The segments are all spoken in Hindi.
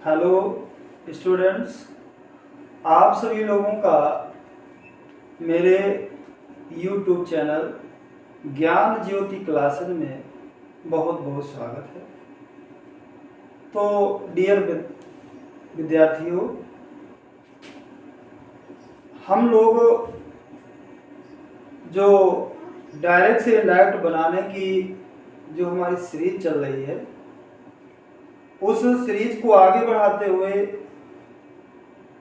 हेलो स्टूडेंट्स, आप सभी लोगों का मेरे यूट्यूब चैनल ज्ञान ज्योति क्लासेज में बहुत बहुत स्वागत है। तो डियर विद्यार्थियों, हम लोग जो डायरेक्ट से इनडायरेक्ट बनाने की जो हमारी सीरीज चल रही है, उस सीरीज को आगे बढ़ाते हुए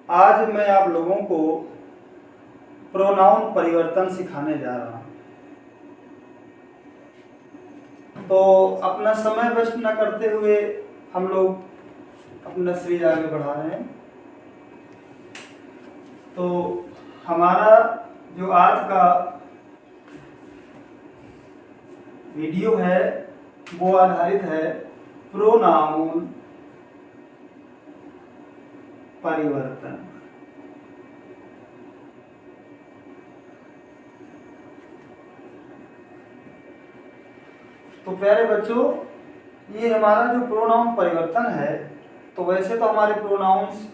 आज मैं आप लोगों को प्रोनाउन परिवर्तन सिखाने जा रहा हूं। तो अपना समय वेस्ट न करते हुए हम लोग अपना सीरीज आगे बढ़ा रहे हैं। तो हमारा जो आज का वीडियो है वो आधारित है प्रोनाउन परिवर्तन। तो प्यारे बच्चों, ये हमारा जो प्रोनाउन परिवर्तन है, तो वैसे तो हमारे प्रोनाउंस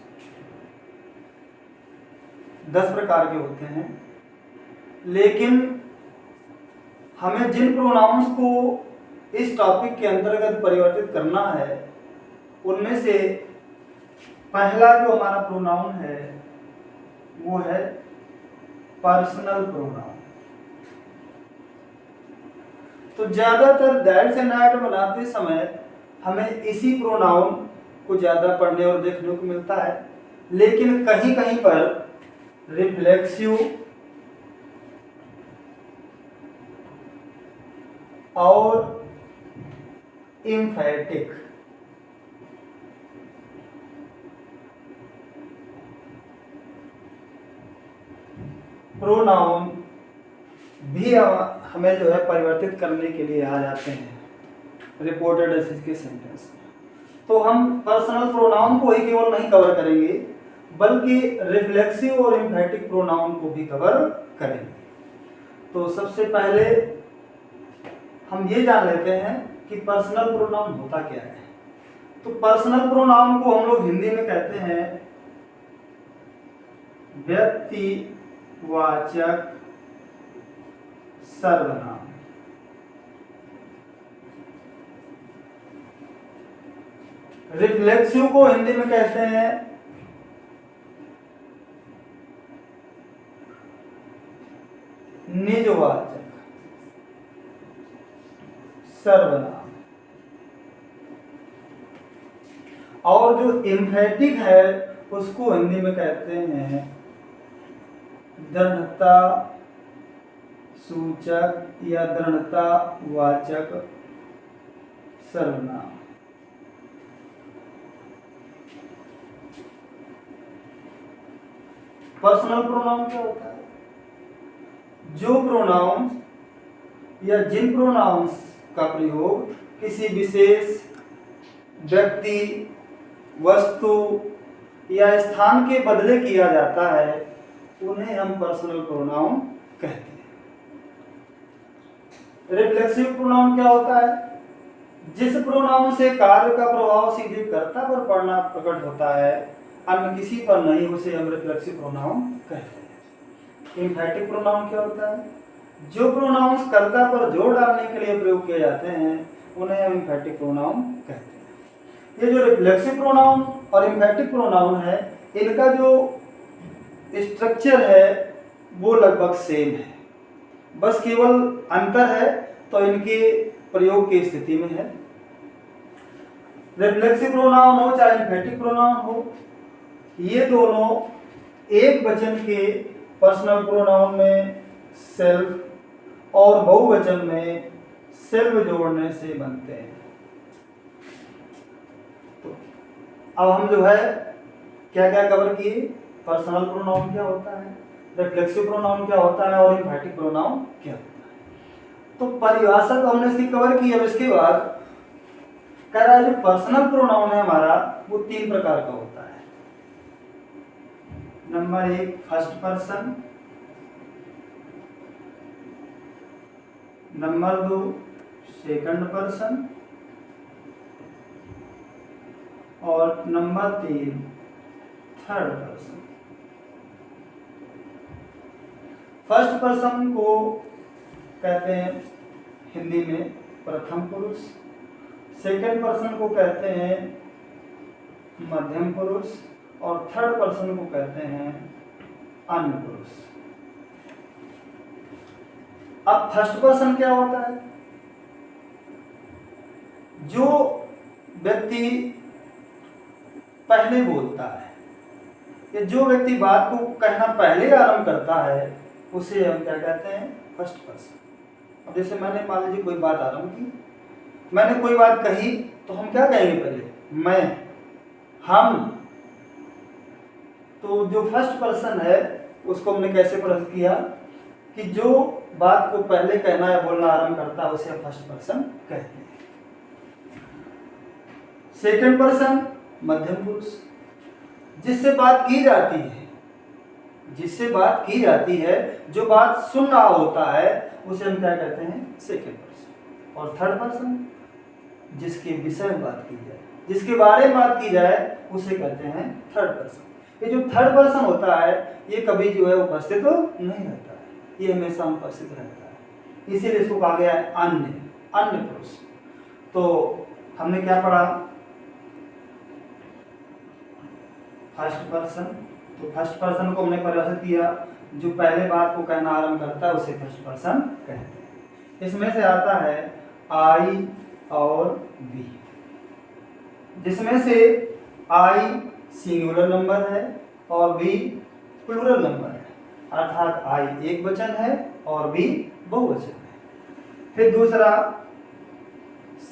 10 प्रकार के होते हैं, लेकिन हमें जिन प्रोनाउंस को इस टॉपिक के अंतर्गत परिवर्तित करना है, उनमें से पहला जो हमारा प्रोनाउन है वो है पर्सनल प्रोनाउन। तो ज्यादातर दैट से नैट बनाते समय हमें इसी प्रोनाउन को ज्यादा पढ़ने और देखने को मिलता है, लेकिन कहीं कहीं पर रिफ्लेक्सिव और एम्फैटिक प्रोनाउन भी हमें जो है परिवर्तित करने के लिए आ जाते हैं रिपोर्टेड एसेज के सेंटेंस में। तो हम पर्सनल प्रोनाउन को ही केवल नहीं कवर करेंगे, बल्कि रिफ्लेक्सिव और एम्फैटिक प्रोनाउन को भी कवर करेंगे। तो सबसे पहले हम ये जान लेते हैं कि पर्सनल प्रोनाउन होता क्या है। तो पर्सनल प्रोनाउन को हम लोग हिंदी में कहते हैं व्यक्तिवाचक सर्वनाम। रिफ्लेक्सिव को हिंदी में कहते हैं निजवाचक सर्वनाम। और जो एम्फैटिक है उसको हिंदी में कहते हैं दृढ़ता सूचक या दृढ़ता वाचक सर्वनाम। पर्सनल प्रोनाउन क्या होता है? जो प्रोनाउंस या जिन प्रोनाउंस का प्रयोग किसी विशेष व्यक्ति, वस्तु या स्थान के बदले किया जाता है, उन्हें हम पर्सनल प्रोनाउन कहते हैं। रिफ्लेक्सिव प्रोनाउन क्या होता है? जिस प्रोनाउन से कार्य का प्रभाव सीधे कर्ता पर पड़ना प्रकट होता है, अन्य किसी पर नहीं, उसे हम रिफ्लेक्सिव प्रोनाउन कहते हैं। एम्फैटिक प्रोनाउन क्या होता है? जो प्रोनाउंस कर्ता पर जोर डालने के लिए प्रयोग किए जाते हैं, उन्हें हम एम्फैटिक प्रोनाउन कहते हैं। ये जो रिफ्लेक्सिव प्रोनाउन और एम्फैटिक प्रोनाउन है, इनका जो स्ट्रक्चर है वो लगभग सेम है, बस केवल अंतर है तो इनके प्रयोग की स्थिति में है। रिफ्लेक्सिव प्रोनाउन हो चाहे एम्फैटिक प्रोनाउन हो, ये दोनों एक वचन के पर्सनल प्रोनाउन में सेल्फ और बहुवचन में सेल्फ जोड़ने से बनते हैं। तो अब हम जो है क्या क्या कवर किए? पर्सनल प्रोनाउन क्या होता है, रिफ्लेक्सिव प्रोनाउन क्या होता है और एम्फैटिक प्रोनाउन क्या होता है। तो परिभाषा तो हमने इसकी कवर की। अब इसके बाद कह रहा है जो पर्सनल प्रोनाउन है हमारा, वो 3 प्रकार का होता है। Number 1 first person, number 2 second person और number 3 third person. First person को कहते हैं हिंदी में प्रथम पुरुष, सेकंड पर्सन को कहते हैं मध्यम पुरुष और थर्ड पर्सन को कहते हैं अन्य पुरुष। अब फर्स्ट पर्सन क्या होता है? जो व्यक्ति पहले बोलता है या जो व्यक्ति बात को कहना पहले आरंभ करता है उसे हम क्या कहते हैं? First person. अब जैसे मैंने मान लीजिए कोई बात आरंभ की, मैंने कोई बात कही तो हम क्या कहेंगे? पहले मैं, हम। तो जो फर्स्ट पर्सन है उसको हमने कैसे प्रस्तुत किया कि जो बात को पहले कहना या बोलना आरंभ करता है उसे हम फर्स्ट पर्सन कहते हैं। सेकंड पर्सन मध्यम पुरुष, जिससे बात की जाती है, जिससे बात की जाती है, जो बात सुन रहा होता है उसे हम क्या कहते हैं? Second person. और थर्ड पर्सन जिसके विषय में बात की जाए, जिसके बारे में बात की जाए उसे कहते हैं थर्ड पर्सन। ये जो थर्ड पर्सन होता है ये कभी जो है उपस्थित तो नहीं रहता है, ये हमेशा उपस्थित रहता है, इसीलिए इसको कहा गया है अन्य पुरुष। तो हमने क्या पढ़ा? First person. तो फर्स्ट पर्सन को हमने परिभाषित किया, जो पहले बात को कहना आरंभ करता है उसे फर्स्ट पर्सन कहते हैं। इसमें से आता है आई और वी, जिसमें से आई सिंगुलर नंबर है और वी प्लूरल नंबर है, अर्थात आई एक वचन है और वी बहुवचन है। फिर दूसरा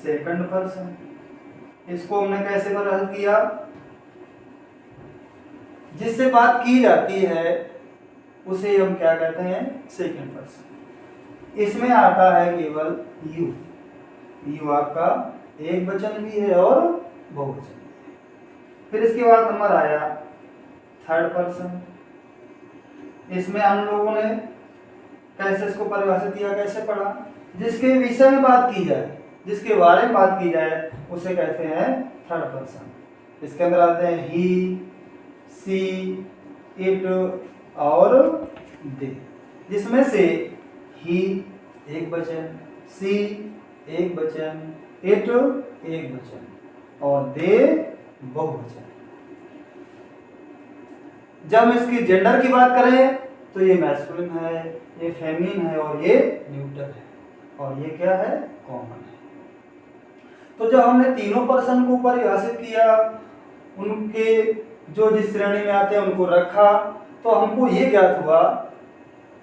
सेकंड पर्सन, इसको हमने कैसे परिभाषित किया? जिससे बात की जाती है उसे हम क्या कहते हैं? Second person. इसमें आता है केवल यू, यू आपका एक वचन भी है और बहुवचन भी है। फिर इसके बाद नंबर आया थर्ड पर्सन। इसमें हम लोगों ने कैसे इसको परिभाषित किया, कैसे पढ़ा? जिसके विषय में बात की जाए, जिसके बारे में बात की जाए उसे कहते हैं थर्ड पर्सन। इसके अंदर आते हैं ही, सी, इट और दे, जिसमें से ही एक वचन, सी एक वचन, इट एक वचन और दे बहुवचन। जब हम इसकी जेंडर की बात करें तो ये मैस्कुलिन है, ये फेमिनिन है और ये न्यूट्रल है और ये क्या है? कॉमन है। तो जब हमने तीनों पर्सन को परिभाषित किया, उनके जो जिस श्रेणी में आते हैं उनको रखा, तो हमको ये ज्ञात हुआ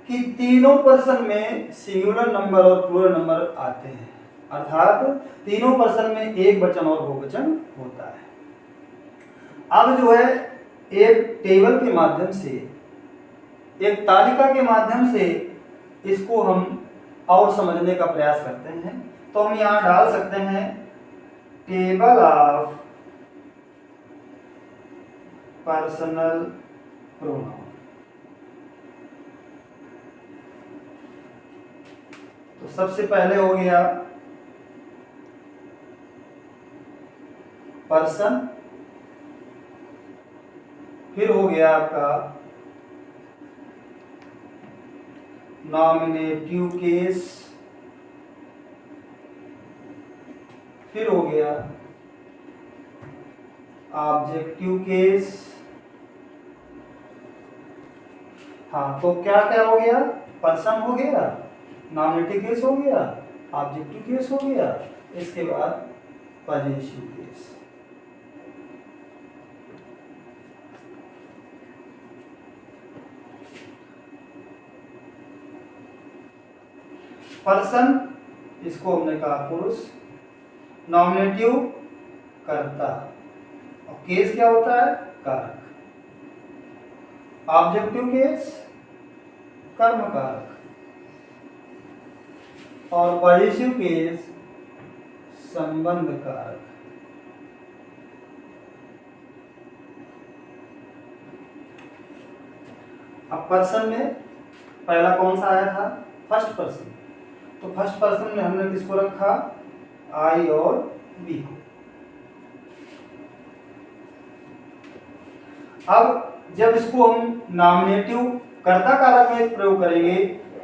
कि तीनों पर्सन में सिंगुलर नंबर और प्लूरल नंबर आते हैं, अर्थात तीनों पर्सन में एक वचन और बहुवचन होता है। अब जो है एक टेबल के माध्यम से, एक तालिका के माध्यम से इसको हम और समझने का प्रयास करते हैं। तो हम यहाँ डाल सकते हैं टेबल ऑफ पर्सनल प्रोनाउन। तो सबसे पहले हो गया पर्सन, फिर हो गया आपका नॉमिनेटिव केस, फिर हो गया ऑब्जेक्टिव केस। हाँ, तो क्या क्या हो गया? पर्सन हो गया, नॉमिनेटिव केस हो गया, ऑब्जेक्टिव केस हो गया, इसके बाद पॉजेसिव केस। पर्सन इसको हमने कहा पुरुष, नॉमिनेटिव कर्ता और केस क्या होता है? कारक। ऑब्जेक्टिव केस कर्म कारक और पॉजेसिव केस संबंध कारक। अब पर्सन में पहला कौन सा आया था? First person. तो फर्स्ट पर्सन में हमने किसको रखा? आई और बी को। अब जब इसको हम नॉमिनेटिव कर्ता कारक में प्रयोग करेंगे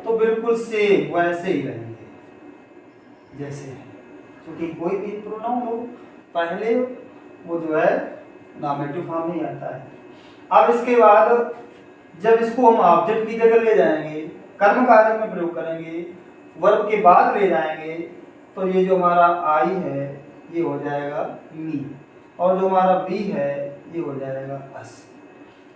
तो बिल्कुल सेम वैसे ही रहेंगे जैसे है, क्योंकि कोई भी प्रोनाउन हो पहले वो जो है नॉमिनेटिव फॉर्म में ही आता है। अब इसके बाद जब इसको हम ऑब्जेक्ट की जगह ले जाएंगे, कर्म कारक में प्रयोग करेंगे, वर्ब के बाद ले जाएंगे, तो ये जो हमारा आई है ये हो जाएगा मी, और जो हमारा बी है ये हो जाएगा अस।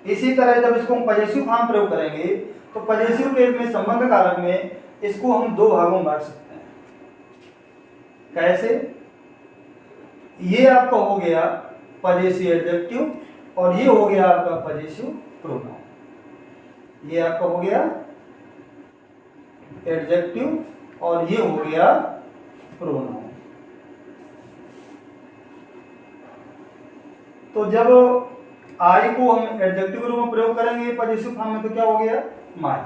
इसी तरह जब इसको हम पजेसिव फॉर्म प्रयोग करेंगे तो पजेसिव केस में संबंध कारक में इसको हम दो भागों में बांट सकते हैं। कैसे? ये आपका हो गया पजेसिव एडजेक्टिव और ये हो गया आपका पजेसिव प्रोनाउन। ये आपका हो गया एडजेक्टिव और ये हो गया प्रोनाउन। तो जब आई को हम एडजेक्टिव के रूप में प्रयोग करेंगे पजेसिव फॉर्म में तो क्या हो गया माई,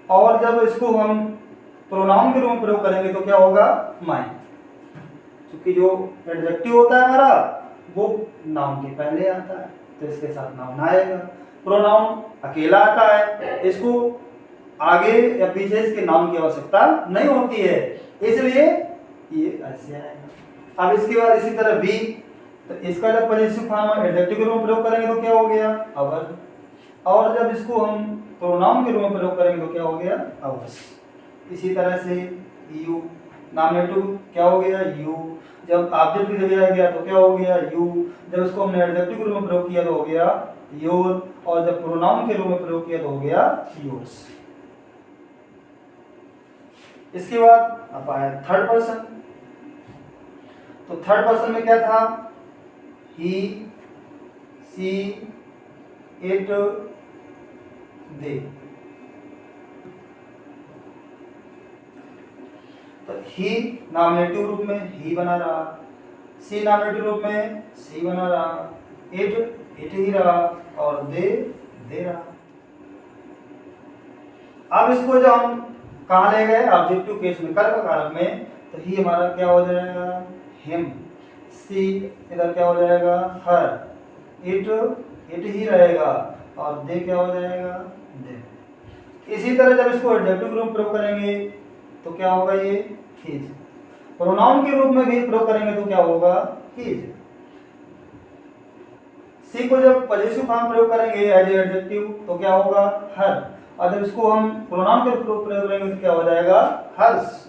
और जब इसको हम प्रोनाउन के रूप में प्रयोग करेंगे तो क्या होगा माई, क्योंकि जो एडजेक्टिव होता है हमारा वो नाउन के पहले आता है तो इसके साथ नाउन आएगा। प्रोनाउन अकेला आता है, इसको आगे या पीछे इसके नाउन की आवश्यकता नहीं होती है, इसलिए ये ऐसे आएगा। अब इसके बाद इसी तरह बी, तो इसका जब पजेसिव फॉर्म एडजेक्टिव के रूप में प्रयोग करेंगे तो क्या हो गया अवर, और जब इसको हम प्रोनाउन के रूप में प्रयोग करेंगे तो क्या हो गया अवर्स। इसी तरह से यू, नॉमिनेटिव क्या हो गया यू, जब ऑब्जेक्ट की जगह आ गया तो क्या हो गया यू, जब इसको हमने एडजेक्टिव के रूप में प्रयोग किया तो हो गया योर, और जब प्रोनाउन के रूप में प्रयोग किया तो हो गया योर्स। इसके बाद अब आया थर्ड पर्सन। तो थर्ड पर्सन में क्या था, ही, सी, इट, दे। तो ही नॉमिनेटिव रूप में ही बना रहा, सी नॉमिनेटिव रूप में सी बना रहा, इट ही रहा, और दे रहा। अब इसको जब हम कहाँ ले गए ऑब्जेक्टिव केस में कर्म कारक में, तो ही हमारा क्या हो जाएगा हिम, सी इधर क्या हो जाएगा हर, इट ही रहेगा, और दे क्या हो जाएगा दे। इसी तरह जब इसको एडजेक्टिव के रूप में प्रयोग करेंगे तो क्या होगा ये हिज, प्रोनाउन के रूप में भी प्रयोग करेंगे तो क्या होगा हिज। सी को जब पजेसिव फॉर्म प्रयोग करेंगे एज एडजेक्टिव तो क्या होगा हर, और जब इसको हम प्रोनाउन के प्रयोग करेंगे तो क्या हो जाएगा हर्ष।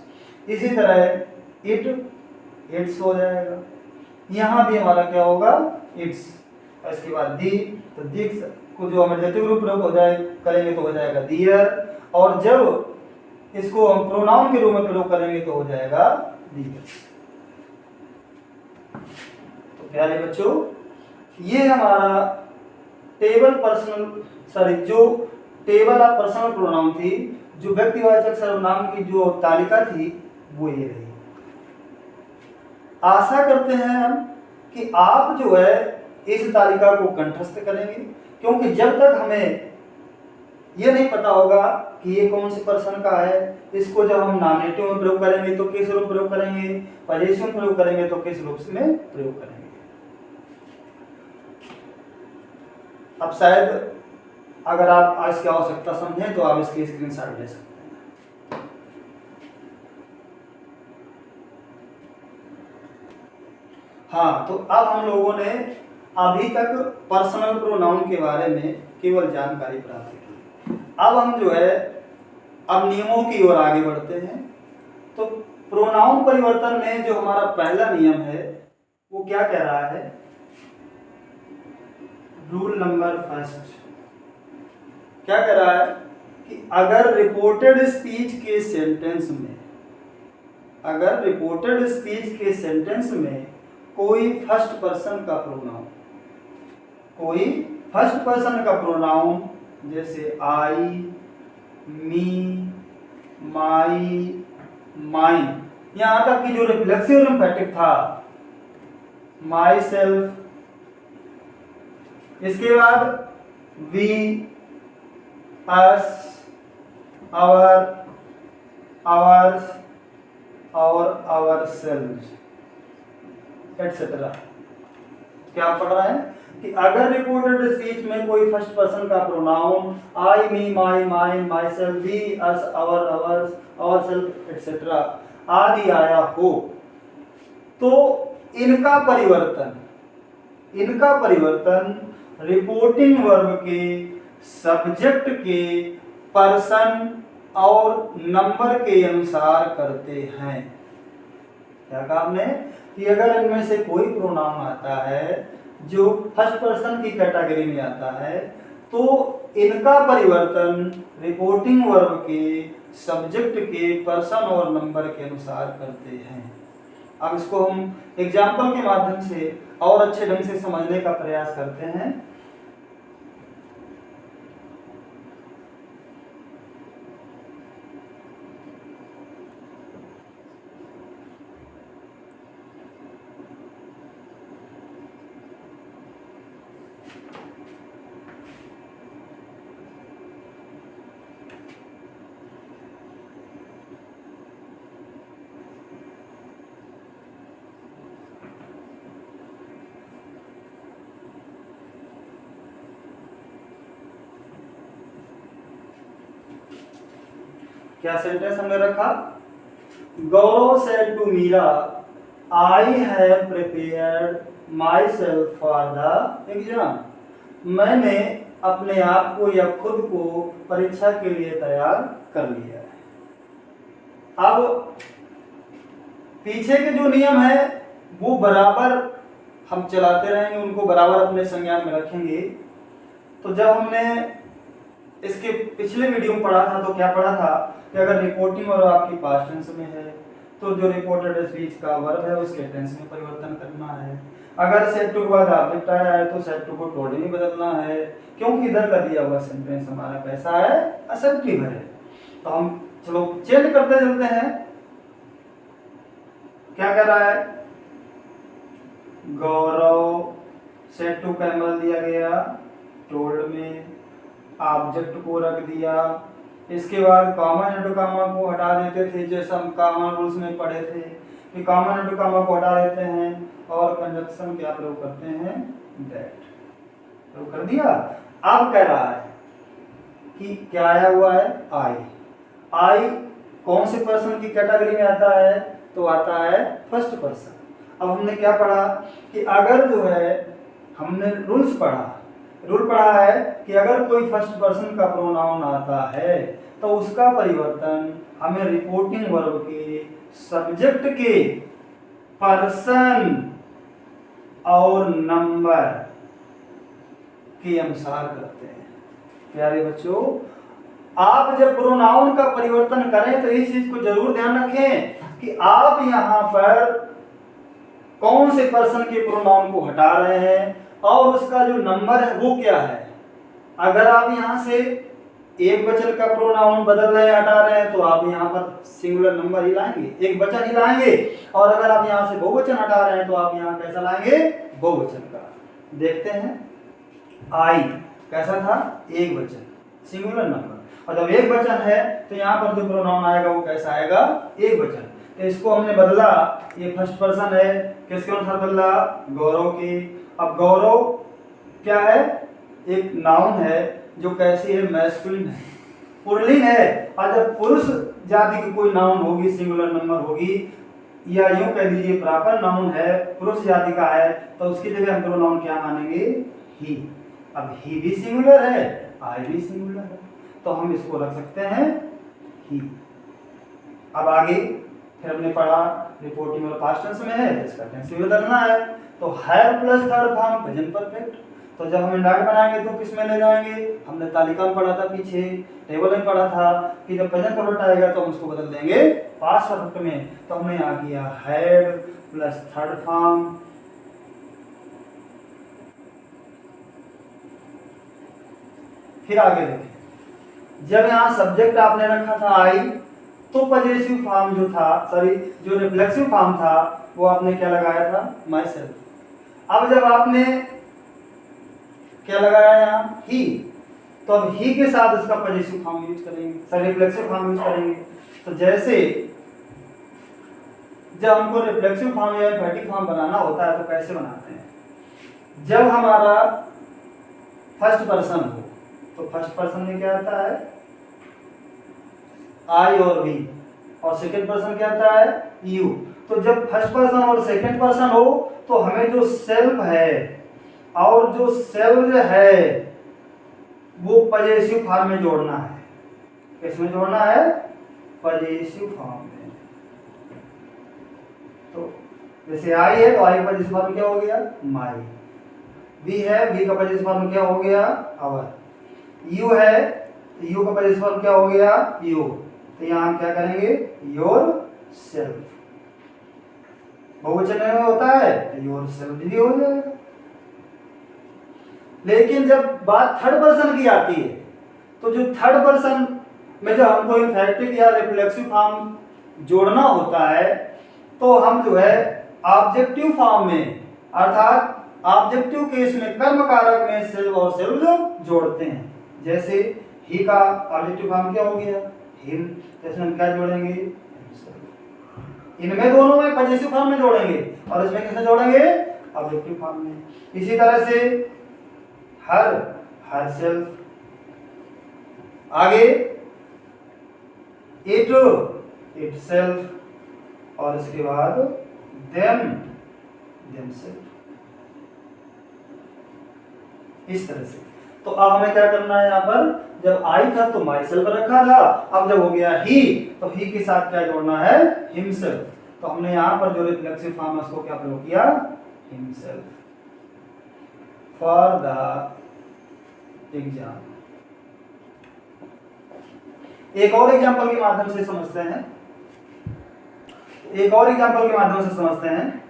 इसी तरह इट्स हो जाएगा, यहाँ भी हमारा क्या होगा इट्स। इसके बाद दी, तो दी को जो हम एडजेक्टिव रूप प्रयोग हो जाए करेंगे तो हो जाएगा दियर, और जब इसको हम प्रोनाउन के रूप में प्रयोग करेंगे तो हो जाएगा दीगर। तो प्यारे बच्चों, ये हमारा जो टेबल ऑफ पर्सनल प्रोनाउन थी, जो व्यक्तिवाचक सर्वनाम की जो तालिका थी वो ये रही। आशा करते हैं हम कि आप जो है इस तालिका को कंठस्थ करेंगे, क्योंकि जब तक हमें ये नहीं पता होगा कि ये कौन से पर्सन का है, इसको जब हम नॉमिनेटिव में प्रयोग करेंगे तो किस रूप प्रयोग करेंगे, पजेसिव में प्रयोग करेंगे तो किस रूप में प्रयोग करेंगे। अब शायद अगर आप इसकी आवश्यकता समझें तो आप इसकी स्क्रीनशॉट ले सकते हैं। हाँ, तो अब हम लोगों ने अभी तक पर्सनल प्रोनाउन के बारे में केवल जानकारी प्राप्त की। अब हम जो है अब नियमों की ओर आगे बढ़ते हैं। तो प्रोनाउन परिवर्तन में जो हमारा पहला नियम है वो क्या कह रहा है, रूल नंबर फर्स्ट क्या कह रहा है कि अगर रिपोर्टेड स्पीच के सेंटेंस में कोई फर्स्ट पर्सन का प्रोनाउन जैसे आई, मी, माई, माइन, यहां तक कि जो रिफ्लेक्सिव और एम्फैटिक था माई सेल्फ, इसके बाद वी, अस, आवर, आवर्स और आवर सेल्व्स एटसेट्रा। क्या पढ़ रहे हैं कि अगर रिपोर्टेड स्पीच में कोई फर्स्ट पर्सन का pronoun I, me, my, mine, myself, we, us, our, ours, ourself et cetera आदि आया हो, तो इनका परिवर्तन रिपोर्टिंग वर्ब के सब्जेक्ट के पर्सन और नंबर के अनुसार करते हैं। क्या कहा आपने कि अगर इनमें से कोई प्रोनाउन आता है जो फर्स्ट पर्सन की कैटेगरी में आता है, तो इनका परिवर्तन रिपोर्टिंग वर्ब के सब्जेक्ट के पर्सन और नंबर के अनुसार करते हैं। अब इसको हम एग्जाम्पल के माध्यम से और अच्छे ढंग से समझने का प्रयास करते हैं। क्या सेंटेंस हमने रखा? Gaurav said to Meera, I have prepared myself for the exam. मैंने अपने आप को या खुद को परीक्षा के लिए तैयार कर लिया है। अब पीछे के जो नियम है वो बराबर हम चलाते रहेंगे, उनको बराबर अपने संज्ञान में रखेंगे। तो जब हमने इसके पिछले वीडियो में पढ़ा था तो क्या पढ़ा था कि अगर रिपोर्टिंग वर्ब आपकी पास्ट टेंस में है तो जो रिपोर्टेड स्पीच का वर्ब है उसके टेंस में परिवर्तन करना है। अगर सेड टू के बाद ऑब्जेक्ट आया है तो सेड टू को टोल्ड में बदलना है, क्योंकि इधर का दिया हुआ सेंटेंस हमारा कैसा है? असर्टिव है। तो हम चलो चेंज करते चलते हैं। क्या कह रहा है? गौरव सेड टू का एमएल दिया गया, टोल्ड में ऑब्जेक्ट को रख दिया, इसके बाद कॉमन इनटू कॉमा को हटा देते थे, जैसा हम कॉमन रूल्स में पढ़े थे कि कॉमन इनटू कॉमा को हटा देते हैं और कंजक्शन क्या प्रयोग करते हैं? दैट प्रयोग कर दिया। अब कह रहा है कि क्या आया हुआ है? आई कौन से पर्सन की कैटेगरी में आता है? तो आता है फर्स्ट पर्सन। अब हमने क्या पढ़ा कि अगर जो है हमने रूल पढ़ा है कि अगर कोई फर्स्ट पर्सन का प्रोनाउन आता है तो उसका परिवर्तन हमें रिपोर्टिंग वर्ब के सब्जेक्ट के पर्सन और नंबर के अनुसार करते हैं। प्यारे बच्चों, आप जब प्रोनाउन का परिवर्तन करें तो इस चीज को जरूर ध्यान रखें कि आप यहाँ पर कौन से पर्सन के प्रोनाउन को हटा रहे हैं और उसका जो नंबर है वो क्या है। अगर आप यहाँ से एक वचन का प्रोनाउन बदल रहे हैं, हटा रहे हैं, तो आप यहाँ पर सिंगुलर नंबर ही लाएंगे, एक वचन ही लाएंगे। और अगर आप यहाँ से बहुवचन हटा रहे हैं तो आप यहाँ कैसा लाएंगे? बहुवचन का। देखते हैं, आई कैसा था? एक वचन, सिंगुलर नंबर। और जब एक वचन है तो यहाँ पर जो प्रोनाउन आएगा वो कैसा आएगा? एक वचन। तो इसको हमने बदला, ये फर्स्ट पर्सन है, किसके अनुसार बदला? गौरव की। अब गौरव क्या है? एक नाउन है जो कैसी है? मैस्कुलिन है, पुल्लिंग है। और जब पुरुष जाति की कोई नाउन होगी, सिंगुलर नंबर होगी, या यूं कह दीजिए प्रॉपर नाउन है, पुरुष जाति का है, तो उसकी जगह हम प्रोनाउन क्या मानेंगे? ही। अब ही भी सिंगुलर है, आई भी सिंगुलर है, तो हम इसको रख सकते हैं ही। अब आगे फिर हमने पढ़ा रिपोर्टिंग और पास्ट टेंस में है, इसका टेंस भी बदलना है। तो have plus third form present perfect. तो जब हम इंडाक्ट बनाएंगे तो किस में ले जाएंगे? हमने तालिका में पढ़ा था, पीछे टेबल में पढ़ा था कि जब प्रेजेंट परफेक्ट आएगा तो हम उसको बदल देंगे पास्ट परफेक्ट में। तो हमने यहाँ किया हैड प्लस थर्ड फॉर्म। फिर आगे देखें, जब यहाँ सब्जेक्ट आपने रखा था आई, तो पजेसिव फॉर्म जो था, जो रिफ्लेक्सिव फॉर्म था, वो आपने क्या लगाया था? My self. अब जब आपने क्या लगाया यहाँ? ही, तो अब ही के साथ उसका पजेसिव फॉर्म यूज करेंगे, रिफ्लेक्सिव फॉर्म यूज करेंगे। तो जैसे जब हमको रिफ्लेक्सिव फॉर्म या एम्फैटिक फॉर्म बनाना होता है तो कैसे बनाते हैं? जब हमारा फर्स्ट पर्सन हो तो फर्स्ट पर्सन में क्या आता है, आई और वी, और सेकंड पर्सन क्या आता है, यू। तो जब फर्स्ट पर्सन और सेकंड पर्सन हो तो हमें जो सेल्फ है और जो सेल्फ है वो पजेसिव फॉर्म में जोड़ना है। किसमें जोड़ना है, पजेसिव फॉर्म में। तो जैसे आई है तो आई का पजेसिव फॉर्म क्या हो गया, माई। वी है, वी का पजेसिव फॉर्म क्या हो गया, आवर। यू है, यू का पजेसिव फॉर्म क्या हो गया, यू। तो यहाँ हम क्या करेंगे, योर सेल्फ। बहुवचन में होता है तो योर सेल्फ भी हो जाएगा। लेकिन जब बात थर्ड पर्सन की आती है तो जो थर्ड पर्सन में जब हमको इंफैक्टिव या रिफ्लेक्सिव फॉर्म जोड़ना होता है तो हम जो है ऑब्जेक्टिव फॉर्म में, अर्थात ऑब्जेक्टिव केस में कर्म कारक में सेल्फ और सेल्फ जोड़ते हैं। जैसे ही का ऑब्जेक्टिव फॉर्म क्या हो गया, हिम। तो इसमें हम क्या जोड़ेंगे, इनमें दोनों में पजेसिव फॉर्म में जोड़ेंगे और इसमें किसमें जोड़ेंगे, ऑब्जेक्टिव फॉर्म में। इसी तरह से हर, हर सेल्फ। आगे इट, इट सेल्फ, और इसके बाद देम, देम सेल्फ। इस तरह से। तो अब हमें क्या करना है, यहाँ पर जब आई था तो माई सेल्फ रखा था, अब जब हो गया ही तो ही के साथ क्या जोड़ना है, हिमसेल्फ। तो हमने यहाँ पर जो रिफ्लेक्सिव फॉर्म है उसको क्या प्रयोग किया, हिमसेल्फ। फॉर द एग्जाम, एक और एग्जाम्पल के माध्यम से समझते हैं, एक और एग्जाम्पल के माध्यम से समझते हैं।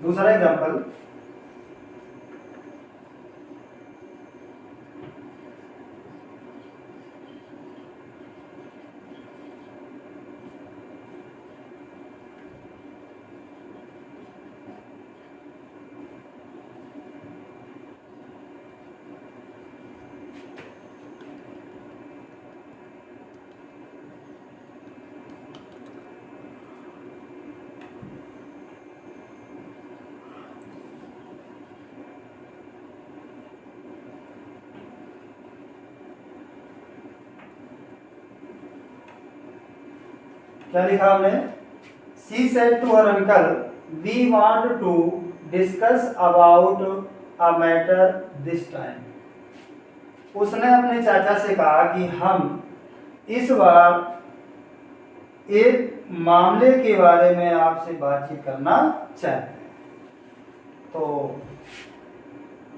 दूसरा एग्जाम्पल, क्या लिखा हमने, she said to her uncle we want to discuss about a matter this time. उसने अपने चाचा से कहा कि हम इस बार एक मामले के बारे में आपसे बातचीत करना चाहते हैं। तो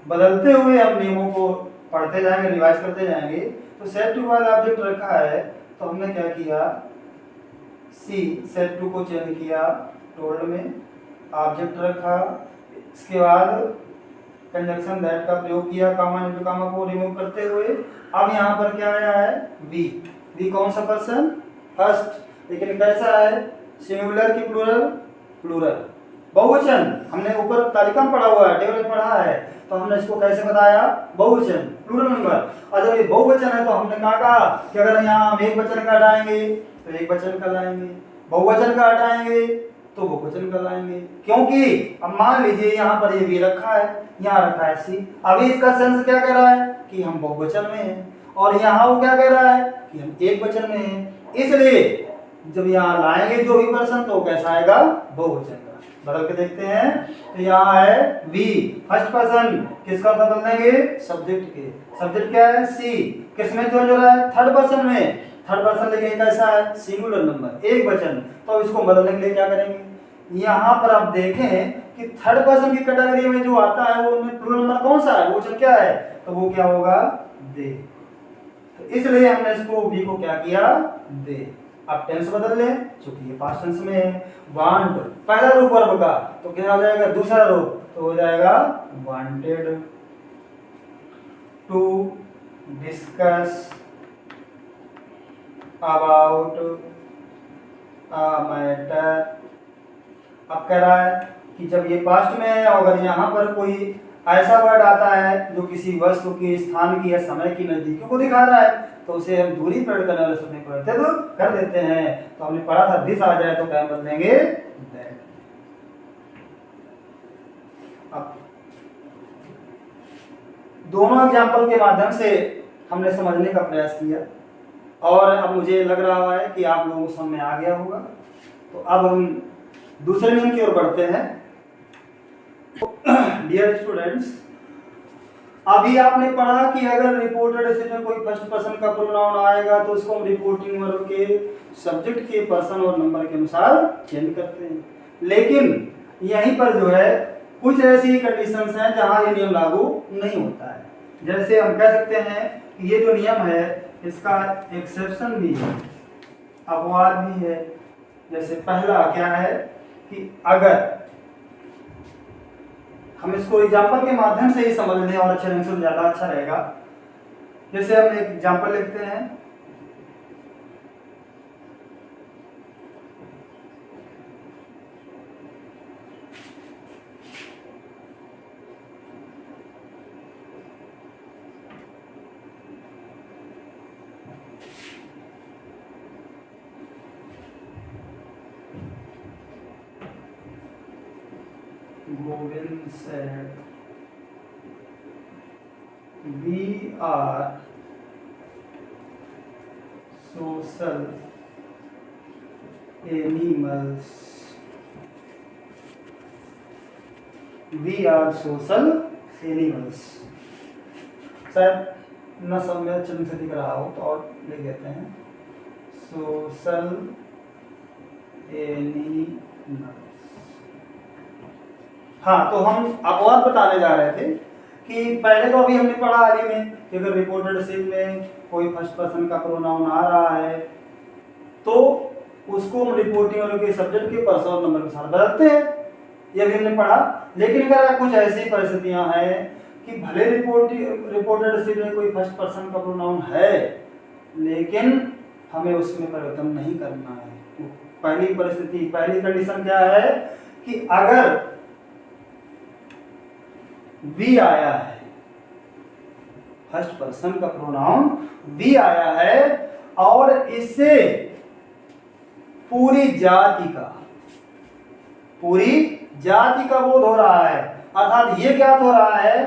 बदलते हुए हम नियमों को पढ़ते जाएंगे, रिवाइज करते जाएंगे। तो सेड टू बाद ऑब्जेक्ट रखा है तो हमने क्या किया, सी सेड टू को चेंज किया टोल्ड में, ऑब्जेक्ट रखा, इसके बाद कंजंक्शन दैट का प्रयोग किया, कामा इनटू कामा को रिमूव करते हुए। अब यहाँ पर क्या आया है, वी। वी कौन सा पर्सन, फर्स्ट, लेकिन कैसा है, सिंगुलर की प्लूरल, प्लूरल। बहुवचन हमने ऊपर तालिका में पढ़ा हुआ है, टेबल में पढ़ा है, तो हमने इसको कैसे बताया, बहुवचन, प्लूरल नंबर। और जब ये बहुवचन है तो हमने कहा कि अगर यहाँ हम एक वचन का हटाएंगे तो एक वचन का लाएंगे, बहुवचन का हटाएंगे तो बहुवचन का लाएंगे। क्योंकि अब मान लीजिए यहाँ पर ये भी रखा है, यहाँ रखा है सी, अभी इसका सेंस क्या कह रहा है कि हम बहुवचन में हैं, और यहाँ वो क्या कह रहा है कि हम एक वचन में हैं। इसलिए जब यहाँ लाएंगे जो भी पर्सन तो कैसा आएगा, बहुवचन का। बदल के देखते हैं, तो यहाँ है वी, फर्स्ट पर्सन, किसका बदल देंगे, सब्जेक्ट के। सब्जेक्ट क्या है, सी, किसमें चेंज हो रहा है, थर्ड पर्सन में। थर्ड पर्सन लेकिन कैसा है, सिंगुलर नंबर, एक वचन। तो इसको बदलने के लिए क्या करेंगे, यहाँ पर आप देखें कि थर्ड पर्सन की कैटेगरी में जो आता है वो उनमें प्लूरल नंबर कौन सा है, वो वचन क्या है, तो वो क्या होगा, दे। तो इसलिए हमने इसको वी को क्या किया, दे। अब टेंस बदल लें, चूंकि ये पास्ट टेंस में है। वांट पहला रूप वर्ब का, तो क्या हो जाएगा, दूसरा रूप, तो हो जाएगा wanted to discuss about a matter. अब कह रहा है कि जब ये पास्ट में है, अगर यहाँ पर कोई ऐसा वर्ड आता है जो किसी वस्तु की, स्थान की या समय की नजदीकी को दिखा रहा है, तो उसे हम दूरी प्रकट करने वाले शब्द में परिवर्तित कर देते हैं। तो हमने पढ़ा था दिस आ जाए तो क्या बदलेंगे, दैट। अब दोनों एग्जाम्पल के माध्यम से हमने समझने का प्रयास किया और अब मुझे लग रहा है कि आप लोगों को समझ में आ गया होगा। तो अब हम दूसरे नियम की ओर बढ़ते हैं। डियर स्टूडेंट्स, अभी आपने पढ़ा कि अगर रिपोर्टेड एसेट में कोई फर्स्ट पर्सन का प्रोनाउन आएगा तो उसको हम रिपोर्टिंग वर्ब के सब्जेक्ट के पर्सन और नंबर के अनुसार चेंज करते हैं। लेकिन यहीं पर जो है कुछ ऐसी कंडीशंस हैं जहां ये नियम लागू नहीं होता है। जैसे हम कह सकते हैं कि ये जो नियम है इसका एक्सेप्शन भी है, अपवाद भी है। जैसे पहला क्या है कि अगर हम इसको एग्जाम्पल के माध्यम से ही समझ लें और अच्छे ढंग से ज़्यादा अच्छा रहेगा। जैसे हम एक एग्जाम्पल लिखते हैं, Govind said, "We are social animals." We are social animals. शायद न समय चिन्ह से दिख रहा हो तो और लिख देते हैं, सोशल एनिमल्स। हाँ, तो हम अपवाद बताने जा रहे थे कि पहले तो अभी हमने पढ़ा हाल ही में कि अगर रिपोर्टेड एसेट में कोई फर्स्ट पर्सन का प्रोनाउन आ रहा है तो उसको हम रिपोर्टिंग वालों के सब्जेक्ट के पर्सन और नंबर के साथ बदलते हैं, ये भी हमने पढ़ा। लेकिन अगर कुछ ऐसी परिस्थितियां हैं कि भले रिपोर्टेड एसेट में कोई फर्स्ट पर्सन का प्रोनाउन है लेकिन हमें उसमें परिवर्तन नहीं करना है। पहली परिस्थिति, पहली कंडीशन क्या है कि अगर वी आया है, फर्स्ट पर्सन का प्रोनाउन वी आया है और इससे पूरी जाति का बोध हो रहा है। अर्थात ये ज्ञात हो रहा है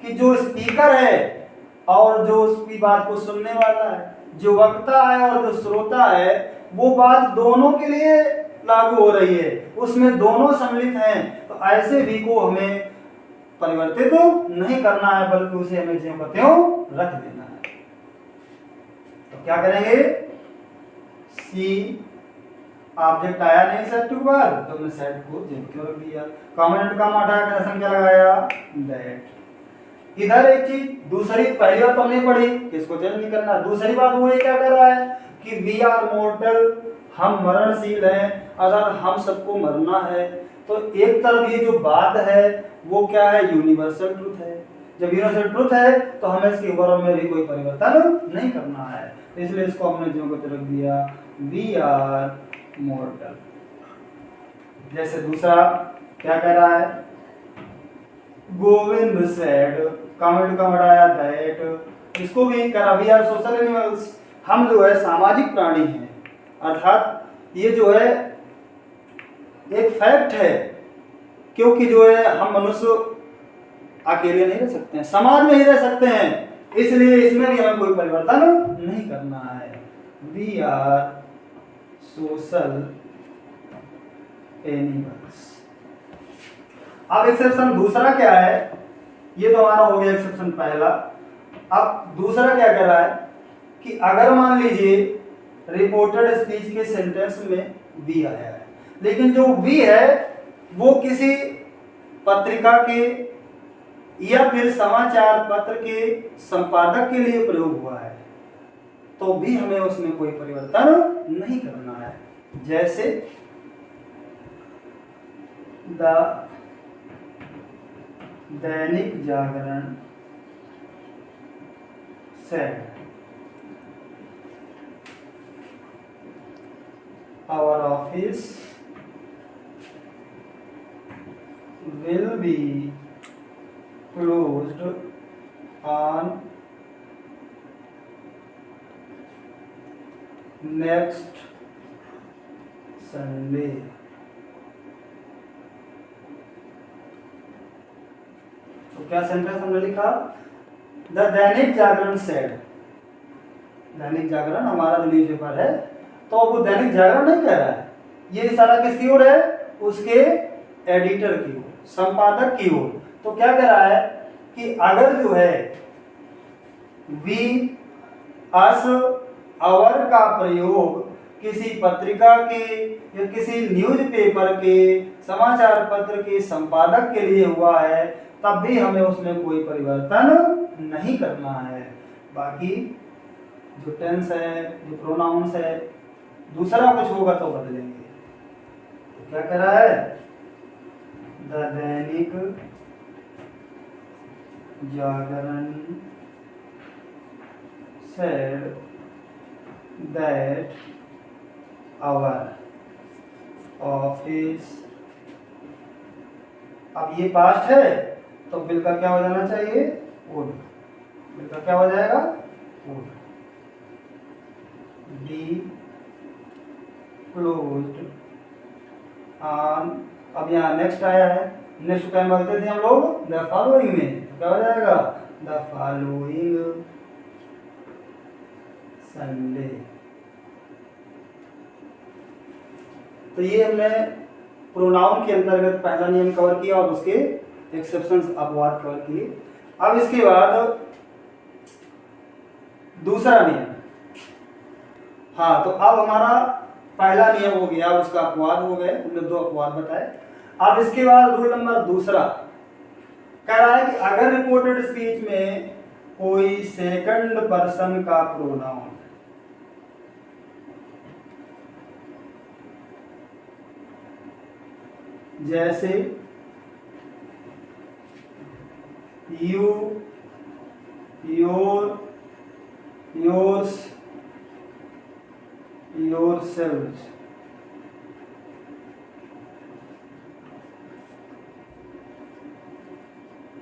कि जो स्पीकर है और जो उसकी बात को सुनने वाला है, जो वक्ता है और जो श्रोता है, वो बात दोनों के लिए लागू हो रही है, उसमें दोनों सम्मिलित हैं। तो ऐसे वी को हमें परिवर्तित तो नहीं करना है बल्कि उसे हमें ज्यों का त्यों रख देना है। तो क्या करेंगे, सी ऑब्जेक्ट आया नहीं सेट के बाद तो हमने सेट को ज्यों क्यों रख दिया, कॉम्पोनेंट का हटा के रसम क्या लगाया दैट। इधर एक चीज दूसरी, पहली बात हमने पढ़ी किसको चेंज नहीं करना, दूसरी बात वो ये क्या कर रहा है कि वी आर मोर्टल, हम मरणशील हैं, अगर हम सबको मरना है। तो एक तरफ ये जो बात है वो क्या है, यूनिवर्सल ट्रुथ है। जब यूनिवर्सल ट्रुथ है तो हमें इसके वर्ब में भी कोई परिवर्तन नहीं करना है, इसलिए इसको हमने ज्यों को रख दिया वी आर मोर्टल। जैसे दूसरा क्या कह रहा है, गोविंद सेड, कमेंट का बढ़ाया दैट, इसको भी करा वी आर सोशल एनिमल्स, हम जो है सामाजिक प्राणी हैं। अर्थात ये जो है एक फैक्ट है, क्योंकि जो है हम मनुष्य अकेले नहीं रह सकते हैं, समाज में ही रह सकते हैं, इसलिए इसमें भी हमें कोई परिवर्तन नहीं करना है। We are social animals. अब एक्सेप्शन दूसरा क्या है, ये तो हमारा हो गया एक्सेप्शन पहला। अब दूसरा क्या कर रहा है कि अगर मान लीजिए रिपोर्टेड स्पीच के सेंटेंस में वी आया है, लेकिन जो वी है वो किसी पत्रिका के या फिर समाचार पत्र के संपादक के लिए प्रयोग हुआ है, तो भी हमें उसमें कोई परिवर्तन नहीं करना है। जैसे Dainik Jagran said our office will be closed on next Sunday। तो क्या सेंटेंस हमने लिखा, द दैनिक जागरण सेड, दैनिक जागरण हमारा जो न्यूज़पेपर है, तो वो दैनिक जागरण नहीं कह रहा है, ये इशारा किसकी ओर है, उसके एडिटर की ओर, संपादक की ओर। तो क्या कह रहा है कि अगर जो है वी अस अवर का प्रयोग किसी पत्रिका के या किसी न्यूज़पेपर के, समाचार पत्र के संपादक के लिए हुआ है, तब भी हमें उसमें कोई परिवर्तन नहीं करना है। बाकी जो टेंस है, जो प्रोनाउंस है, दूसरा कुछ होगा तो बदलेंगे। तो क्या कह रहा है, the Dainik Jagran said that our office, अब ये पास्ट है तो बिल का क्या हो जाना चाहिए, वुड, बिल का क्या हो जाएगा, वुड बी क्लोज्ड ऑन, अब यहाँ नेक्स्ट आया है, नेक्स्ट टाइम बोलते थे हम लोग द फॉलोइंग में, तो क्या हो जाएगा, द फॉलोइंग संडे। तो ये हमने प्रोनाउन के अंतर्गत पहला नियम कवर किया और उसके एक्सेप्शंस अपवाद कवर किए। अब इसके बाद दूसरा नियम, हाँ तो अब हमारा पहला नियम हो गया, उसका अपवाद हो गए, हमने 2 अपवाद बताए। अब इसके बाद रूल नंबर दूसरा कह रहा है कि अगर रिपोर्टेड स्पीच में कोई सेकंड पर्सन का प्रोनाउन, जैसे you, your, yours, yourselves,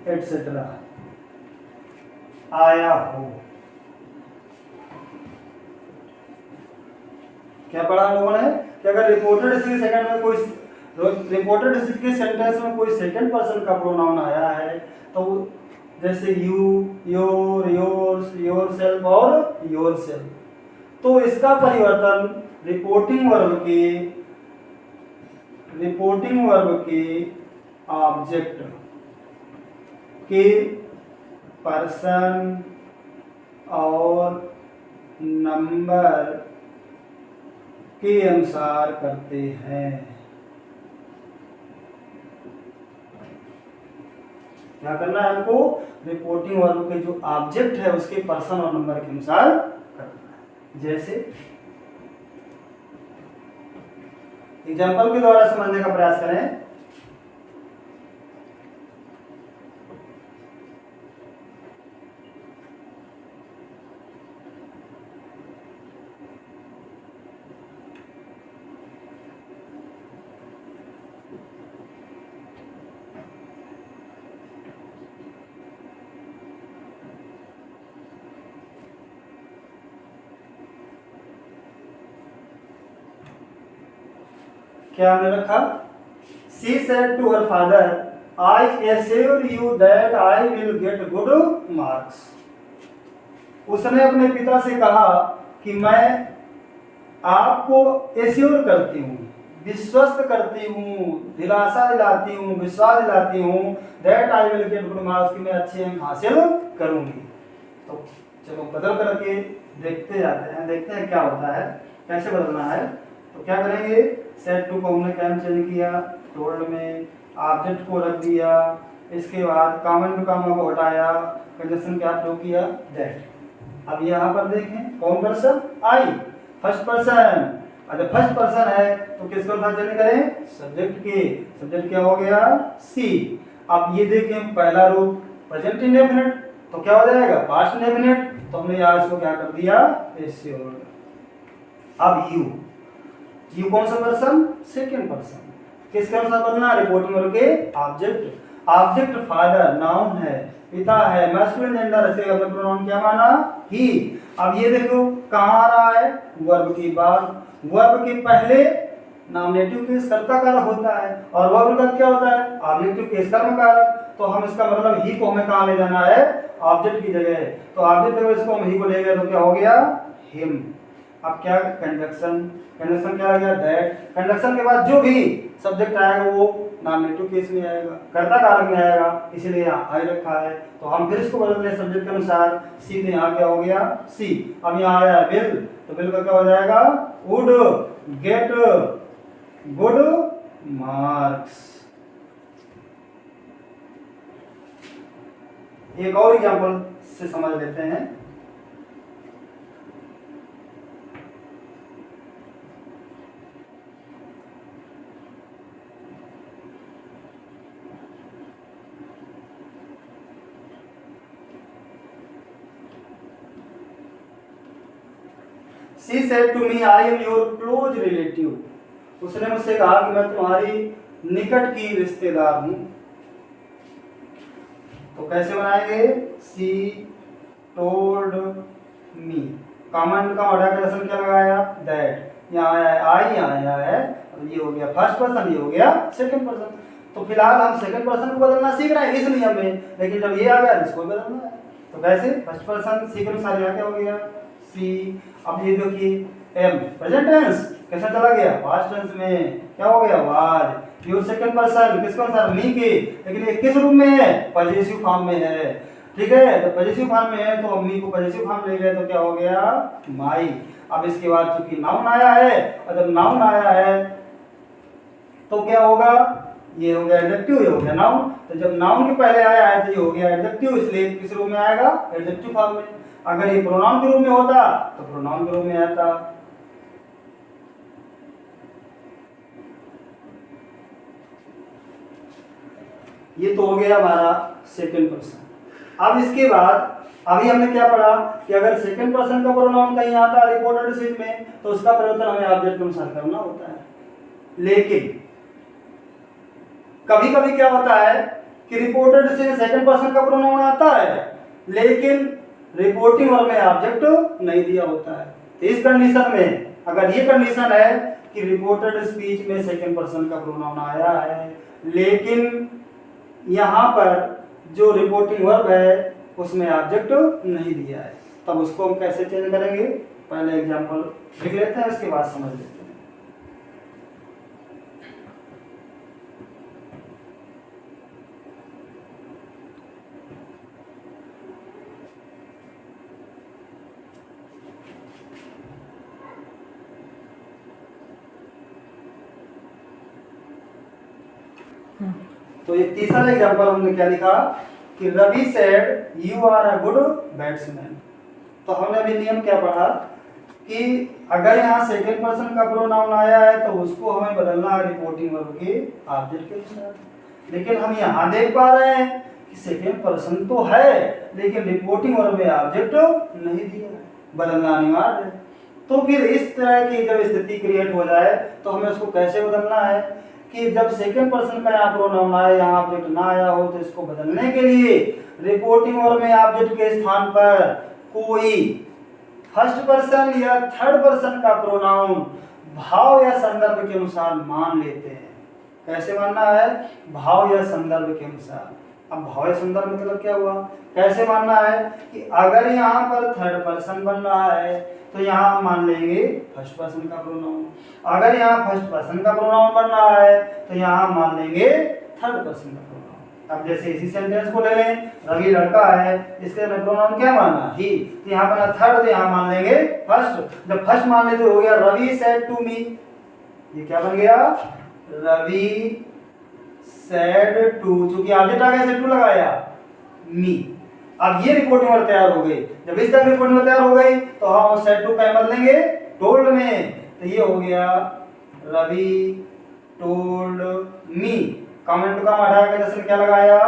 etcetera आया हो, क्या पढ़ा हम लोगों ने कि अगर रिपोर्टेड स्पीच सेकंड में कोई, रिपोर्टेड स्पीच के सेंटेंस में कोई सेकंड पर्सन का प्रोनाउन आया है, तो जैसे यू, योर, योर्स, योरसेल्फ और योरसेल्फ, तो इसका परिवर्तन रिपोर्टिंग वर्ब के ऑब्जेक्ट के पर्सन और नंबर के अनुसार करते हैं। क्या करना है हमको, रिपोर्टिंग वर्ब के जो ऑब्जेक्ट है उसके पर्सन और नंबर के अनुसार करना है। जैसे एग्जाम्पल के द्वारा समझने का प्रयास करें। क्या हमने रखा, She said to her father, I assure you that I will get good marks. उसने अपने पिता से कहा कि मैं आपको एश्योर करती हूँ, विश्वस्त करती हूँ, दिलासा दिलाती हूँ, विश्वास दिलाती हूँ, that I will get good marks, कि मैं अच्छे अंक हासिल करूँगी। तो चलो बदल करके देखते जाते हैं, देखते हैं क्या होता है, कैसे बदलना है। तो क्या करेंगे, सेट टू को हमने कैम चेंज किया, टोल्ड में ऑब्जेक्ट को रख दिया, इसके बाद कॉमन टू कॉमा को हटाया, कंजक्शन क्या प्रयोग किया, दैट। अब यहाँ पर देखें कौन पर्सन, आई, फर्स्ट पर्सन। अगर फर्स्ट पर्सन है तो किसको साथ चेंज करें, सब्जेक्ट के, सब्जेक्ट क्या हो गया, सी। अब ये देखें पहला रूप प्रेजेंट इंडेफिनिट, तो क्या हो जाएगा, पास्ट इंडेफिनिट, तो हमने यहाँ इसको क्या कर दिया, एश्योर्ड। अब यू, यू कौन सा पर्सन, सेकंड पर्सन, किसके अनुसार बदलना, रिपोर्टिंग वर्ब के ऑब्जेक्ट। ऑब्जेक्ट फादर नाउन है, पिता है, मैस्कुलिन जेंडर है, अपने प्रोनाउन क्या माना, ही। अब ये देखो कहाँ आ रहा है, वर्ब की बात, वर्ब के पहले नॉमिनेटिव केस कर्ता कारक होता है और वर्ब का क्या होता है, ऑब्जेक्टिव केस कर्म कारक। तो हम इसका मतलब ही को हमें कहाँ ले जाना है, ऑब्जेक्ट की जगह। तो ऑब्जेक्ट जगह इसको हम ही को ले गए तो क्या हो गया, हिम। अब क्या कंजक्शन, कंजक्शन क्या आ गया, दैट। कंजक्शन के बाद जो भी सब्जेक्ट आएगा वो नॉमिनेटिव केस में आएगा, कर्ता कारक में आएगा, इसलिए यहाँ आई रखा है। तो हम फिर इसको बदल दें सब्जेक्ट के अनुसार। सी तो यहाँ क्या हो गया, सी। अब यहाँ आया बिल, तो बिल का क्या हो जाएगा, वुड गेट गुड मार्क्स। एक और एग्जांपल से समझ लेते हैं। She said to me, I am your close relative. उसने मुझसे कहा कि मैं तुम्हारी निकट की रिश्तेदार हूं। तो कैसे बनाएंगे, She told me, कमेंट का मॉडिफिकेशन क्या लगाया, that। यहाँ आया आई, यहाँ आया है, और ये हो गया फर्स्ट पर्सन, ये हो गया सेकंड पर्सन। तो फिलहाल हम सेकंड पर्सन को बदलना सीख रहे हैं इस नियम में, लेकिन जब ये आ गया इसको बदलना है। तो कैसे, फर्स्ट पर्सन सी के अनुसार यहाँ क्या हो गया, सी। अब ये देखिए एम प्रेजेंट टेंस कैसा चला गया, पास्ट टेंस में क्या हो गया, वाज। योर सेकंड पर्सन किसके अनुसार, मी के, लेकिन ये किस रूप में है, पॉजिटिव फॉर्म में है। ठीक है, तो पॉजिटिव फॉर्म में है तो मी को पॉजिटिव फॉर्म ले गए तो क्या हो गया, माई। अब इसके बाद चूंकि नाउन आया है, और जब नाउन आया है तो क्या होगा, ये हो गया एडजेक्टिव, ये हो गया नाउन। तो जब नाउन के पहले आया है तो ये हो गया एडजेक्टिव, इसलिए किस रूप में आएगा, एडजेक्टिव फॉर्म में। अगर ये प्रोनाउन के रूप में होता तो प्रोनाउन के रूप में आता। ये तो हो गया हमारा सेकंड पर्सन। अब इसके बाद अभी हमने क्या पढ़ा कि अगर सेकंड पर्सन का प्रोनाउन कहीं आता है रिपोर्टेड स्पीच में तो उसका परिवर्तन हमें ऑब्जेक्ट के अनुसार करना होता है। लेकिन कभी कभी क्या होता है कि रिपोर्टेड से सेकंड पर्सन का प्रोनाउन आता है लेकिन रिपोर्टिंग वर्ब में ऑब्जेक्ट नहीं दिया होता है। तो इस कंडीशन में अगर ये कंडीशन है कि रिपोर्टेड स्पीच में सेकंड पर्सन का प्रोनाउन आया है लेकिन यहाँ पर जो रिपोर्टिंग वर्ब है उसमें ऑब्जेक्ट नहीं दिया है, तब उसको हम कैसे चेंज करेंगे, पहले एग्जांपल लिख लेते हैं उसके बाद समझ लेते हैं। तो ये तीसरा एग्जांपल हमने क्या लिखा कि Ravi said you are a good batsman. तो हमने अभी नियम क्या पढ़ा कि अगर यहाँ सेकंड पर्सन का प्रोनाउन आया है तो उसको हमें बदलना है रिपोर्टिंग वर्ब के ऑब्जेक्ट के अनुसार। लेकिन हम यहाँ देख पा रहे हैं कि सेकंड पर्सन तो है लेकिन रिपोर्टिंग वर्ब में ऑब्जेक्ट नहीं दिया है, बदलना अनिवार्य है। तो फिर इस तरह की जब स्थिति क्रिएट हो जाए तो हमें उसको कैसे बदलना है कि जब सेकंड पर्सन का यहाँ प्रोनाउन आया यहाँ ऑब्जेक्ट ना आया हो तो इसको बदलने के लिए रिपोर्टिंग वर्ब में ऑब्जेक्ट के स्थान पर कोई फर्स्ट पर्सन या थर्ड पर्सन का प्रोनाउन भाव या संदर्भ के अनुसार मान लेते हैं। कैसे मानना है, भाव या संदर्भ के अनुसार। अब भाव या संदर्भ मतलब क्या हुआ, कैसे मानना है कि अगर यहाँ पर थर्ड पर्सन बन रहा है तो यहाँ मान लेंगे फर्स्ट पर्सन का प्रोनाउन, अगर यहाँ फर्स्ट पर्सन का प्रोनाउन बन रहा है तो यहाँ मान लेंगे थर्ड पर्सन का प्रोनाउन। अब जैसे इसी सेंटेंस को ले लें, रवि लड़का है इसके हमने प्रोनाउन क्या माना, ही, तो यहाँ बना थर्ड तो यहाँ मान लेंगे फर्स्ट। जब फर्स्ट मान लेते हो गया रवि सेड टू मी, ये क्या बन गया, रवि सेड टू, चूंकि ऑब्जेक्ट आ गया, टू लगाया मी। अब ये रिपोर्टिंग वर्ब तैयार हो गई। जब इस तरह रिपोर्टिंग वर्ब तैयार हो गई तो हम सेड टू का बदलेंगे टोल्ड में, तो ये हो गया रवि टोल्ड मी। कमेंट का हटा के जैसे क्या लगाया,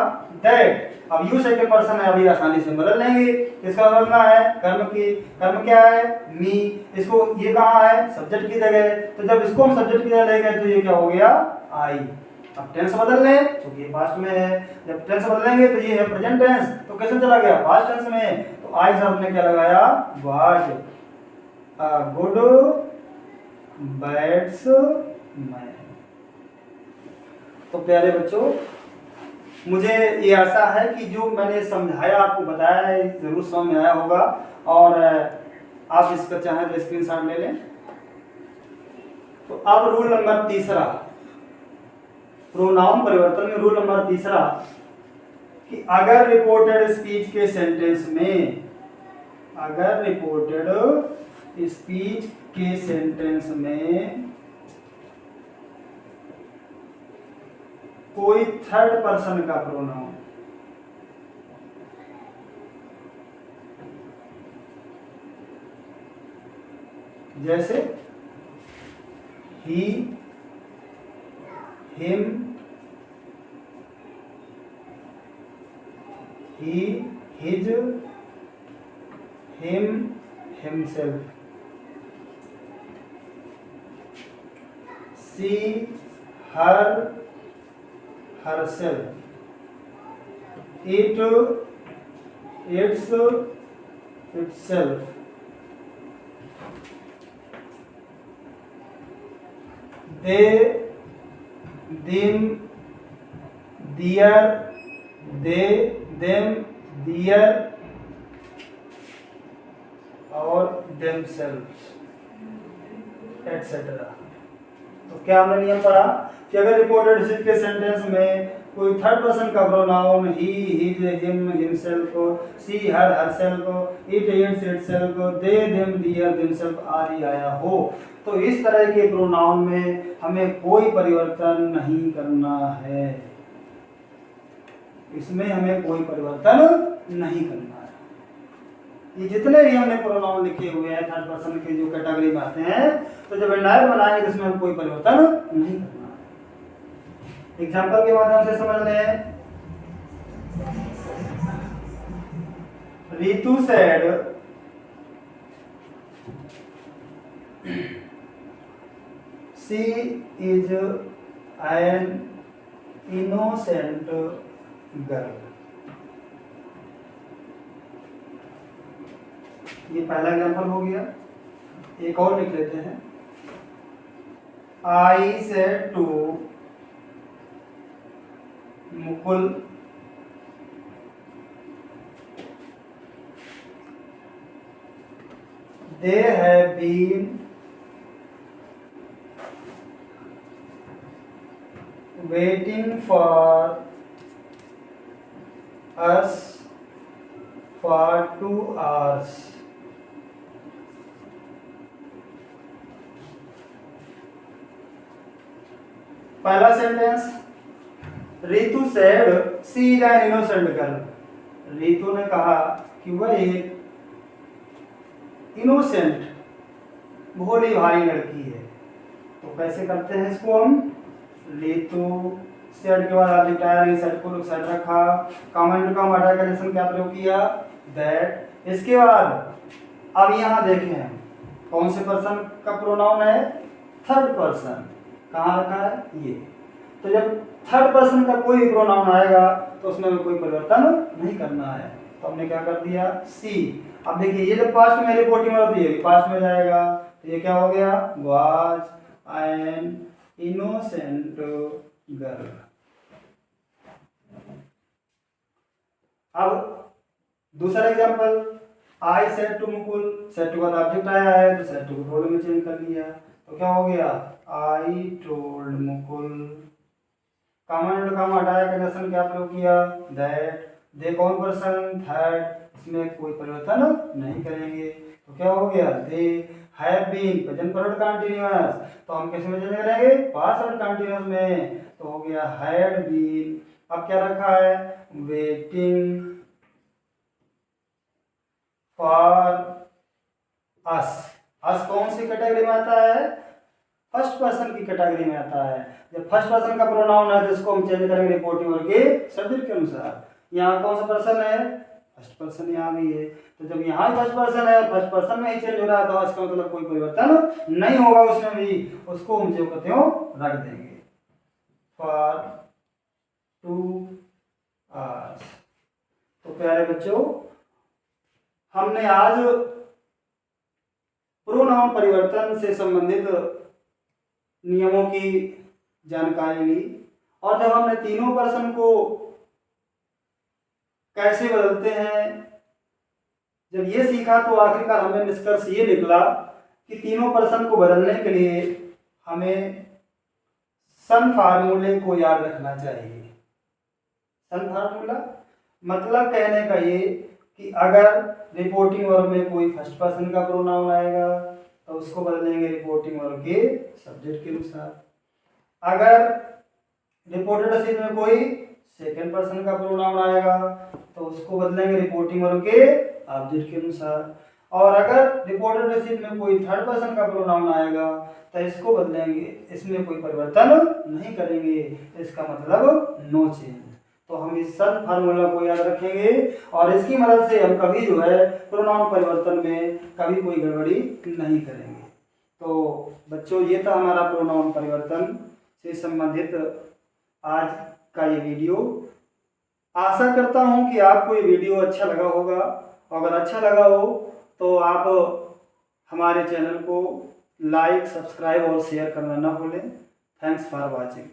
दैट। अब यू सेकंड पर्सन है, अभी आसानी से बदल लेंगे। इसका बदलना है कर्म की, कर्म क्या है, मी। इसको ये कहाँ है, सब्जेक्ट की जगह, तो जब इसको हम सब्जेक्ट की जगह ले गए तो ये क्या हो गया, आई। अब टेंस बदल लें क्योंकि ये पास्ट में है, जब टेंस बदलेंगे तो ये है प्रेजेंट टेंस, तो कैसे चला गया, पास्ट टेंस में। तो आई साहब ने क्या लगाया, वाज अ गुड बैट्समैन। मैं। तो प्यारे बच्चों, मुझे ये आशा है कि जो मैंने समझाया, आपको बताया है, जरूर समझ में आया होगा। और आप इसका चाहें तो स्क्रीनशॉट ले लें। तो अब रूल नंबर तीसरा, प्रोनाउन परिवर्तन में रूल नंबर तीसरा, कि अगर रिपोर्टेड स्पीच के सेंटेंस में, अगर रिपोर्टेड स्पीच के सेंटेंस में कोई थर्ड पर्सन का प्रोनाउन, जैसे ही, him, he, his, him, himself, she, her, herself, it, its, itself, they, them, their, they, them, their और themselves etc. तो क्या हमने नियम पढ़ा कि अगर रिपोर्टेड स्पीच के सेंटेंस में कोई थर्ड पर्सन का pronoun he, his, him, himself, she, her, herself, it, its, itself, they, them, their, themselves आदि आया हो, तो इस तरह के प्रोनाउन में हमें कोई परिवर्तन नहीं करना है। इसमें हमें कोई परिवर्तन नहीं करना है। ये जितने भी हमने प्रोनाउन लिखे हुए हैं थर्ड पर्सन के जो कैटेगरी में आते हैं, तो जब नायब बनाएंगे तो इसमें हम कोई परिवर्तन नहीं करना है। एग्जाम्पल के माध्यम से समझ लें। Ritu said she is an innocent girl. ये पहला एग्जाम्पल हो गया। एक और लिख लेते हैं। I said to Mukul they have been waiting for us for 2 hours. पहला sentence, Ritu said she is an innocent girl. Ritu ने कहा कि वह एक इनोसेंट भोली भाली लड़की है। तो कैसे करते हैं इसको हम? रितु सेड के बाद ऑब्जेक्ट आया, सेड को साइड रखा, कमेंट का मर्डर का लेसन क्या प्रयोग किया? दैट। इसके बाद अब यहाँ देखें हम कौन से पर्सन का प्रोनाउन है? Third person. कहाँ रखा है? ये। तो जब थर्ड पर्सन का कोई भी प्रोनाउन आएगा तो उसमें कोई परिवर्तन नहीं करना है। तो हमने क्या कर दिया? सी। अब देखिए ये जब पास्ट में रिपोर्टिंग होती है, पास्ट में जाएगा, तो ये क्या हो गया? Was an innocent girl. अब दूसरा example, I said to Mukul, said to का ऑब्जेक्ट आया है तो सेड टू को टोल्ड में चेंज कर लिया, तो क्या हो गया? I told Mukul. कमेंट का हटाया, कंडीशन क्या प्रयोग किया? दैट। दे कौन पर्सन? थर्ड। इसमें कोई परिवर्तन नहीं करेंगे, तो क्या हो गया? They have been, present perfect continuous, तो हम किस में चेंज करेंगे? पास्ट परफेक्ट कंटीन्यूअस में, तो हो गया हैड बीन। अब क्या रखा है? Waiting for us. अस कौन सी कैटेगरी में आता है? फर्स्ट पर्सन की कैटेगरी में आता है। जब फर्स्ट पर्सन का प्रोनाउन है तो इसको हम चेंज करेंगे रिपोर्टिव वर्ग के सब्जेक्ट के अनुसार। यहाँ कौन सा पर्सन है? फर्स्ट पर्सन यहाँ भी है, तो जब यहाँ फर्स्ट पर्सन है और फर्स्ट पर्सन में ही चेंज हो रहा है तो इसका मतलब कोई परिवर्तन नहीं होगा उसमें भी, उसको हम जो कहते हो रख देंगे। For 2 hours। तो प्यारे बच्चों, हमने आज प्रोनाउन परिवर्तन से संबंधित नियमों की जानकारी ली, और जब हमने तीनों पर्सन को कैसे बदलते हैं जब ये सीखा, तो आखिरकार हमें निष्कर्ष ये निकला कि तीनों पर्सन को बदलने के लिए हमें सन फार्मूले को याद रखना चाहिए। सन फार्मूला मतलब कहने का ये कि अगर रिपोर्टिंग वर्ब में कोई फर्स्ट पर्सन का प्रोनाउन आएगा तो उसको बदलेंगे रिपोर्टिंग वर्ब के सब्जेक्ट के अनुसार। अगर रिपोर्टेड असित में कोई सेकंड पर्सन का प्रोनाउन आएगा तो उसको बदलेंगे रिपोर्टिंग वर्ब के ऑब्जेक्ट के अनुसार। और अगर रिपोर्टेड असित में कोई थर्ड पर्सन का प्रोनाउन आएगा तो इसको बदलेंगे, इसमें कोई परिवर्तन नहीं करेंगे, इसका मतलब नो चेंज। तो हम इस सन फार्मूला को याद रखेंगे और इसकी मदद से हम कभी जो है प्रोनाउन परिवर्तन में कभी कोई गड़बड़ी नहीं करेंगे। तो बच्चों, ये था हमारा प्रोनाउन परिवर्तन से संबंधित आज का ये वीडियो। आशा करता हूँ कि आपको ये वीडियो अच्छा लगा होगा। अगर अच्छा लगा हो तो आप हमारे चैनल को लाइक, सब्सक्राइब और शेयर करना ना भूलें। Thanks for watching.